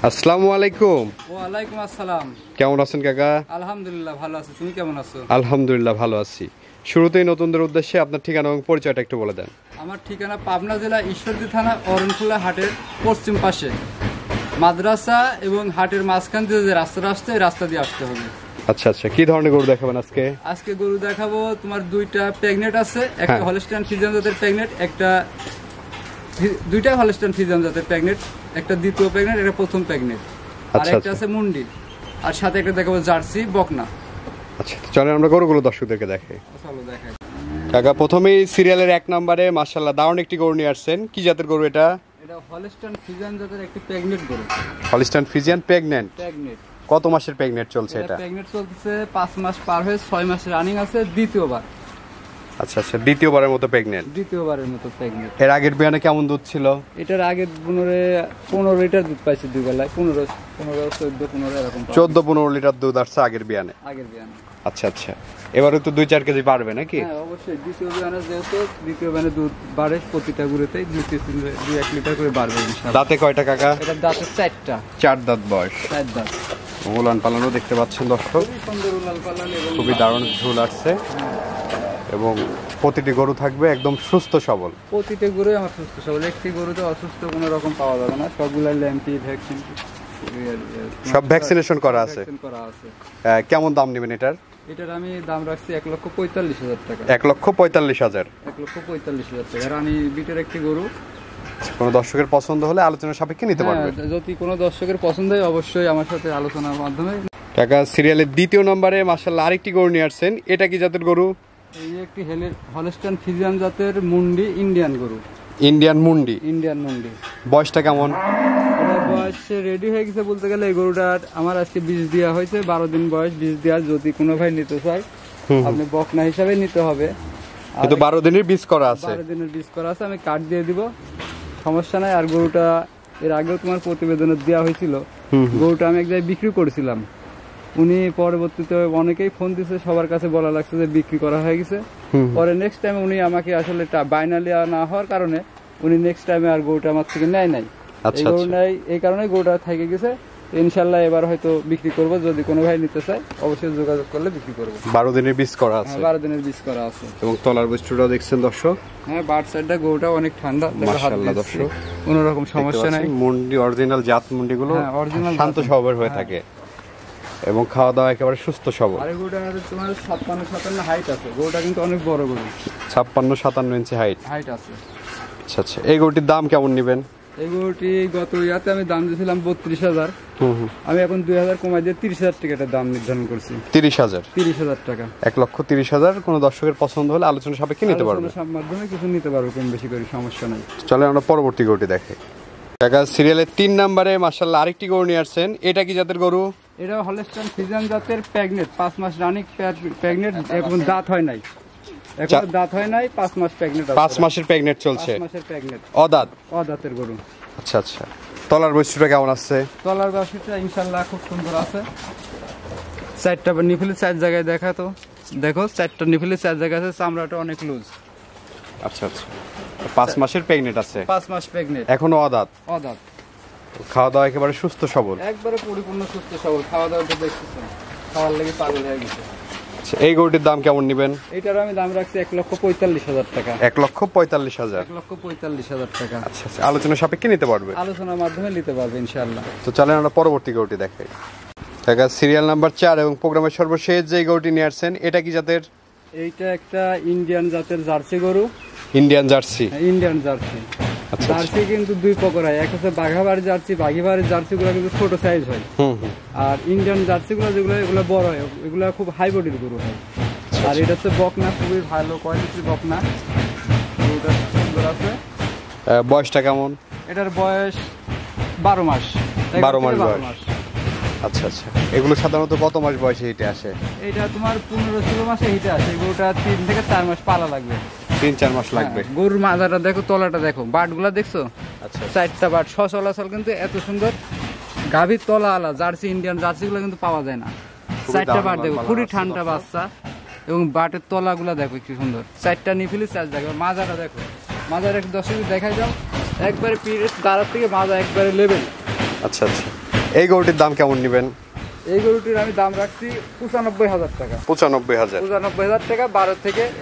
আসসালামু আলাইকুম। ওয়ালাইকুম আসসালাম। কেমন আছেন কাকা? আলহামদুলিল্লাহ ভালো আছি, তুমি কেমন আছো? আলহামদুলিল্লাহ ভালো আছি। শুরুতেই নতুনদের উদ্দেশ্যে আপনার ঠিকানা এবং পরিচয়টা একটু বলে দেন। আমার ঠিকানা পাবনা জেলা ঈশ্বরদী থানা অরণখোলা হাটের পশ্চিম পাশে, মাদ্রাসা এবং হাটের মাঝখান দিয়ে যে রাস্তাটা আসছে এই রাস্তা দিয়ে আসতে হবে। আচ্ছা আচ্ছা, কি ধরনের গরু দেখাবেন আজকে? আজকে গরু দেখাবো, তোমার দুইটা প্রেগনেন্ট আছে, একটা হলস্টাইন ফ্রিজিয়ান জাতের প্রেগনেন্ট, দুইটা হলস্টাইন ফ্রিজিয়ান জাতের প্রেগনেন্ট, একটা দ্বিতীয় প্রেগনেন্ট, একটা প্রথম প্রেগনেন্ট, আর একটা আছে মুন্ডি, আর সাথে একটা দেখাবো জার্সি বকনা। আচ্ছা, চলেন আমরা গরুগুলো দর্শকদেরকে দেখাই। চলো দেখাই। কাকা, প্রথমেই সিরিয়ালের 1 নম্বরে মাশাআল্লাহ দারুণ একটি গরু নিয়ে আসছেন। কি জাতের গরু এটা? এটা হলস্টাইন ফ্রিজিয়ান জাতের একটি প্রেগনেন্ট গরু। Holstein Friesian pregnant. কত মাসের প্রেগনেন্ট চলছে এটা? প্রেগনেন্ট চলছে 5 মাস পার হয়ে 6 মাস রানিং আছে, দ্বিতীয়বার। আচ্ছা আচ্ছা, দ্বিতীয়বারের মতো প্রেগনেন্ট। দ্বিতীয়বারের মতো প্রেগনেন্ট। এর আগের বিয়ানে কেমন দুধ ছিল? এটার আগে 15 লিটার দুধ পাইছে দুই বেলায়, 15 14 15 এরকম। 14-15 লিটার দুধ আসছে আগের বিয়ানে। আচ্ছা আচ্ছা, এবারে তো 2-4 কেজি বাড়বে নাকি? হ্যাঁ অবশ্যই, দ্বিতীয় বিয়ানে যেহেতু দ্বিতীয় বিয়ানে দুধ বাড়ে, প্রতিটা গরুতেই 2-1 লিটার করে বাড়বে ইনশাআল্লাহ। দাঁতে কয়টা কাকা? এটা দাঁতে 4টা। 4 দাঁত বয়স। 4 দাঁত। উলান পালানো দেখতে পাচ্ছেন দর্শক, খুবই সুন্দর উলান পালান এবং খুবই দারুণ ঝুল আসছে এবং প্রতিটি গরু থাকবে একদম সুস্থ সবল। প্রতিটা গরুই আমার সুস্থ সবল, একটি গরুতে অসুস্থ কোনো রকম পাওয়া যাবে না, সবগুলাই ল্যাম্পি ভ্যাকসিন সব ভ্যাকসিনেশন করা আছে। কেমন দাম নেবেন এটার? এটার আমি দাম রাখছি 1,45,000 টাকা। 1,45,000। 1,45,000 টাকা। আর আমি বিটের একটি গরু, কোনো দর্শকের পছন্দ হলে আলোচনার সাপেক্ষে নিতে পারবেন। যদি কোনো দর্শকের পছন্দ হয় অবশ্যই আমার সাথে আলোচনার মাধ্যমে। টাকা সিরিয়ালের 2য় নম্বরে মাশাআল্লাহ আরেকটি গরু নিয়ে আসছেন। এটা কি জাতের গরু? এই একটি হলস্টাইন ফ্রিজিয়ান জাতের মুন্ডি ইন্ডিয়ান গরু। ইন্ডিয়ান মুন্ডি। ইন্ডিয়ান মুন্ডি। বয়সটা কেমন? এটা বয়স রেডি হয়ে গেছে বলতে গেলে। এই গরুটার আমার আজকে বীজ দেওয়া হয়েছে, 12 দিন বয়স বীজ দেওয়া। যদি কোনো ভাই নিতে চায় আপনি বকনা হিসাবে নিতে হবে, কিন্তু 12 দিনের বীজ করা আছে। 12 দিনের বীজ করা আছে, আমি কাট দিয়ে দিব, সমস্যা নাই। আর গরুটা এর আগেও তোমার প্রতিবেদনে দেওয়া হয়েছিল। গরুটা আমি এক জায়গায় বিক্রি করেছিলাম, উনি পরবর্তীতে অনেকেই ফোন দিচ্ছে, সবার কাছে বলা লাগছে যে বিক্রি করা হয়ে গেছে। পরে নেক্সট টাইম উনি আমাকে আসলে বাইনালি না হওয়ার কারণে উনি নেক্সট টাইমে আর গরুটা আমার থেকে নেয় নাই। এই গরু নাই, এই কারণে গরুটা থেকে গেছে। ইনশাল্লাহ এবার হয়তো বিক্রি করব, যদি কোনো ভাই নিতে চায় অবশ্যই যোগাযোগ করলে বিক্রি করব। 12 দিনের বীজ করা আছে। 12 দিনের বীজ করা আছে। এবং তলার বৈশিষ্ট্যটা দেখছেন দর্শক। হ্যাঁ, বাট সাইডটা গরুটা অনেক ঠান্ডা, মাশাআল্লাহ দর্শক, কোনো রকম সমস্যা নাই। মুন্ডি অরিজিনাল জাত মুন্ডিগুলো শান্ত স্বভাবের হয়ে থাকে এবং খাওয়া দাওয়া একেবারে সুস্থ সবল। আর গরুটা তোমার 56-57 হাইট আছে। গরুটা কিন্তু অনেক বড় গরু, 56-57 ইঞ্চি হাইট আছে। আচ্ছা আচ্ছা, এই গরুটির দাম কেমন নেবেন? এই গরুটি গত ইয়াতে আমি দাম দিয়েছিলাম 32,000। আমি এখন 2,000 কমাই দিয়ে 30,000 টাকা দাম নির্ধারণ করছি। 30,000 টাকা। 1,30,000। কোনো দর্শকের পছন্দ হলে আলোচনা সাপেক্ষে নিতে পারবেন। আলোচনার মাধ্যমে কিছু নিতে পারবো, কম বেশি করে, সমস্যা নাই। চলে আমরা পরবর্তী গরুটি দেখাই। কাকা, সিরিয়ালের 3 নম্বরে মাশাআল্লাহ আরেকটি গরু নিয়ে আসছেন। এটা কি জাতের গরু? এটা হলস্টাইন ফ্রিজিয়ান জাতের প্রেগনেন্ট, 5 মাস রানিং প্রেগনেন্ট, এখন দাঁত হয় নাই, এখন দাঁত হয় নাই, 5 মাস প্রেগনেন্ট আছে। 5 মাসের প্রেগনেন্ট চলছে। 5 মাসের প্রেগনেন্ট, অদাঁতের গরু। আচ্ছা আচ্ছা, তলার বৈশিষ্ট্যটা কেমন আছে? তলার বৈশিষ্ট্য ইনশাআল্লাহ খুব সুন্দর আছে। 4টা নিফিলের 4 জায়গায় দেখা, তো দেখো 4টা নিফিলের 4 জায়গায় আছে, চামড়াটা অনেক লুজ। আচ্ছা আচ্ছা, 5 মাসের প্রেগনেন্ট আছে। 5 মাস প্রেগনেন্ট, এখনো অদাঁত। খাওয়া দাওয়া একেবারে সুস্থ সবল, একবারে পরিপূর্ণ সুস্থ সবল। খাওয়া দাওয়াটা দেখতেছেন, খাওয়ার লাগি পাগল হয়ে গেছে। এই গরুটির দাম কেমন নেবেন? এটার আমি দাম রাখছি 1,45,000 টাকা। 1,45,000। 1,45,000 টাকা। আচ্ছা আচ্ছা, আলোচনা সাপেক্ষে নিতে পারবে। আলোচনার মাধ্যমে নিতে পারবে ইনশাআল্লাহ। তো চলেন আমরা পরবর্তী গরুটি দেখাই। কাকা, সিরিয়াল নাম্বার 4 এবং প্রোগ্রামের সর্বশেষ যে গরুটি নিয়ে আসছেন, এটা কি জাতের? এইটা একটা ইন্ডিয়ান জাতের জার্সি গরু। Indian jersey. Indian jersey. আচ্ছা, জার্সি কিন্তু দুই প্রকার হয়, এক হচ্ছে বাঘাবাড়ি জার্সি। বাঘাবাড়ির জার্সি গুলো কিন্তু ছোট সাইজ হয়, আর ইন্ডিয়ান জার্সি গুলো যেগুলো এগুলো বড় হয়, এগুলো খুব হাই বডির গরু হয়। আর এটা হচ্ছে বকনা, খুবই ভালো কোয়ালিটির বকনা। গরুটা সুন্দর আছে। বয়সটা কেমন? এটার বয়স 12 মাস। 12 মাস বয়স। আচ্ছা আচ্ছা, এগুলো সাধারণত কত মাস বয়সে হিটে আসে? এটা তোমার 15-16 মাসে হিটে আসে। গরুটা 3 থেকে 4 মাস পালা লাগবে। 3-4 মাস লাগবে। গরুর মাথাটা দেখো, তলাটা দেখো, বাটগুলা দেখছো? আচ্ছা, 4টা বাট সচলাচল কিন্তু এত সুন্দর। গাভীর তলা আলা জার্সি, ইন্ডিয়ান জার্সি গুলো কিন্তু পাওয়া যায় না। 4টা বাট দেখো, খুবই ঠান্ডা বাচ্চা, এবং বাটের তলাগুলা দেখো কি সুন্দর। 4টা নিফিলি 4 জায়গা। মাজাটা দেখো, মাজার এক 10 দেখাই যাও, একবারে পিরিয়ড দাঁড়ার থেকে মাজা একবারে লেভেল। আচ্ছা আচ্ছা, এই গরুটির দাম কেমন নেবেন? এই গরুটির আমি দাম রাখছি 95,000 টাকা। 95,000। 95,000 টাকা।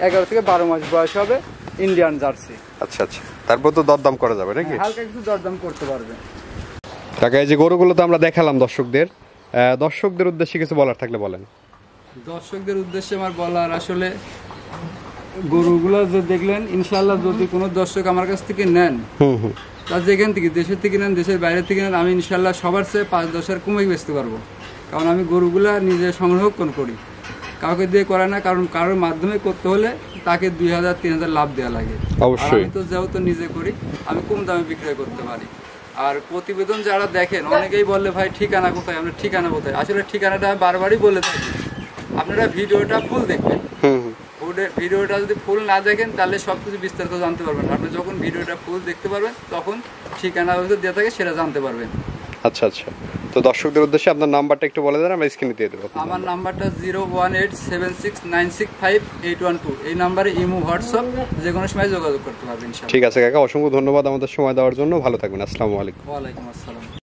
11 থেকে 12 মাস বয়স হবে, ইন্ডিয়ান জার্সি। আচ্ছা আচ্ছা, তারপর তো দরদাম করা যাবে নাকি? হালকা কিছু দরদাম করতে পারবে। কাকা এই যে গরুগুলো তো আমরা দেখালাম দর্শকদের উদ্দেশ্যে কিছু বলার থাকলে বলেন। দর্শকদের উদ্দেশ্যে আমার বলার, আসলে গরুগুলো যে দেখলেন, ইনশাআল্লাহ যদি কোনো দর্শক আমার কাছ থেকে নেন, তা যেখান থেকে, দেশের থেকে নেন, দেশের বাইরে থেকে নেন, আমি ইনশাআল্লাহ সবার চেয়ে 5-10 কমে বেচতে পারবো। কারণ আমি গরুগুলা নিজে সংরক্ষণ করি, কাউকে দিয়ে করে না। কারণ কারোর মাধ্যমে করতে হলে তাকে 2,000-3,000 লাভ দেওয়া লাগে। অবশ্যই। আমি তো যেহেতু নিজে করি, আমি কম দামে বিক্রয় করতে পারি। আর প্রতিবেদন যারা দেখেন, অনেকেই বলে ভাই ঠিকানা কোথায়, আমরা ঠিকানা কোথায়। আসলে ঠিকানাটা বারবারই বলে থাকি, আপনারা ভিডিওটা ফুল দেখবেন। ভিডিওটা যদি ফুল না দেখেন তাহলে সবকিছু বিস্তারিত জানতে পারবেন। আপনি যখন ভিডিওটা ফুল দেখতে পারবেন, তখন ঠিকানা দেওয়া থাকে সেটা জানতে পারবেন। আচ্ছা আচ্ছা, তো দর্শকদের উদ্দেশ্যে আপনার নাম্বারটা একটু বলে দেন, আমরা স্ক্রিনে দিয়ে দেবো। আমার নাম্বারটা 01876965812। এই নাম্বারে ইমো, হোয়াটসঅ্যাপ যে কোনো সময় যোগাযোগ করতে পারবেন। ঠিক আছে কাকা, অসংখ্য ধন্যবাদ আমাদের সময় দেওয়ার জন্য। ভালো থাকবেন। আসসালামু আলাইকুম। ওয়ালাইকুম আসসালাম।